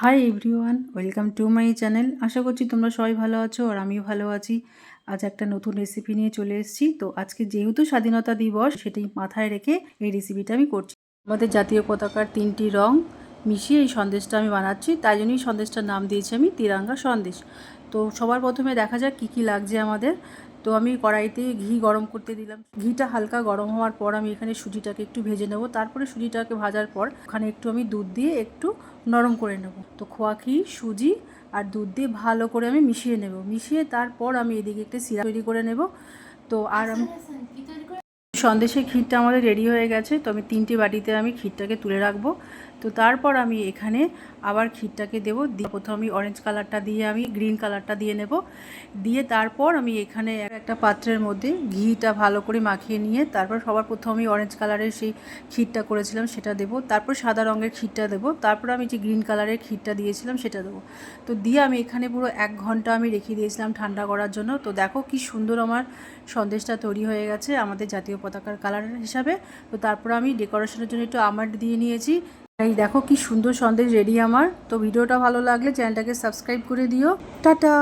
High everyone, welcome to my channel. আশা করছি তোমরা সবাই ভালো আছো আর আমিও ভালো আছি। আজ একটা নতুন রেসিপি নিয়ে চলে এসেছি। তো আজকে যেহেতু স্বাধীনতা দিবস, সেটাই মাথায় রেখে এই রেসিপিটা আমি করছি। আমাদের জাতীয় পতাকার 3টি রং মিশিয়ে এই সন্দেশটা আমি বানাচ্ছি, তাই জন্যই সন্দেশটার নাম দিয়েছি আমি তিরাঙ্গা সন্দেশ। তো সবার প্রথমে দেখা যাক কী কী লাগছে আমাদের। তো আমি কড়াইতে ঘি গরম করতে দিলাম। ঘিটা হালকা গরম হওয়ার পর আমি এখানে সুজিটাকে একটু ভেজে নেব। তারপরে সুজিটাকে ভাজার পর ওখানে একটু আমি দুধ দিয়ে একটু নরম করে নেব। তো খোয়া ক্ষীর, সুজি আর দুধ দিয়ে ভালো করে আমি মিশিয়ে নেব। মিশিয়ে তারপর আমি এদিকে একটা সিরাপ তৈরি করে নেব। তো আর আমি সন্দেশের ক্ষীরটা আমাদের রেডি হয়ে গেছে। তো আমি 3টি বাটিতে আমি ক্ষীরটাকে তুলে রাখবো। তো তারপর আমি এখানে আবার ক্ষীরটাকে দেবো। দিয়ে প্রথমে আমি অরেঞ্জ কালারটা দিয়ে আমি গ্রিন কালারটা দিয়ে নেব। দিয়ে তারপর আমি এখানে একটা পাত্রের মধ্যে ঘিটা ভালো করে মাখিয়ে নিয়ে তারপর সবার প্রথমে আমি অরেঞ্জ কালারের সেই ক্ষীরটা করেছিলাম সেটা দেবো। তারপর সাদা রঙের ক্ষীরটা দেবো। তারপর আমি যে গ্রিন কালারের ক্ষীরটা দিয়েছিলাম সেটা দেবো। তো দিয়ে আমি এখানে পুরো 1 ঘন্টা আমি রেখে দিয়েছিলাম ঠান্ডা করার জন্য। তো দেখো কি সুন্দর আমার সন্দেশটা তৈরি হয়ে গেছে আমাদের জাতীয় পতাকার কালার হিসাবে। তো তারপর আমি ডেকোরেশনের জন্য একটু আমন্ড দিয়ে নিয়েছি। এই দেখো কি সুন্দর সন্দেশ রেডি আমার। তো ভিডিওটা ভালো লাগলে চ্যানেলটাকে সাবস্ক্রাইব করে দিও। টাটা।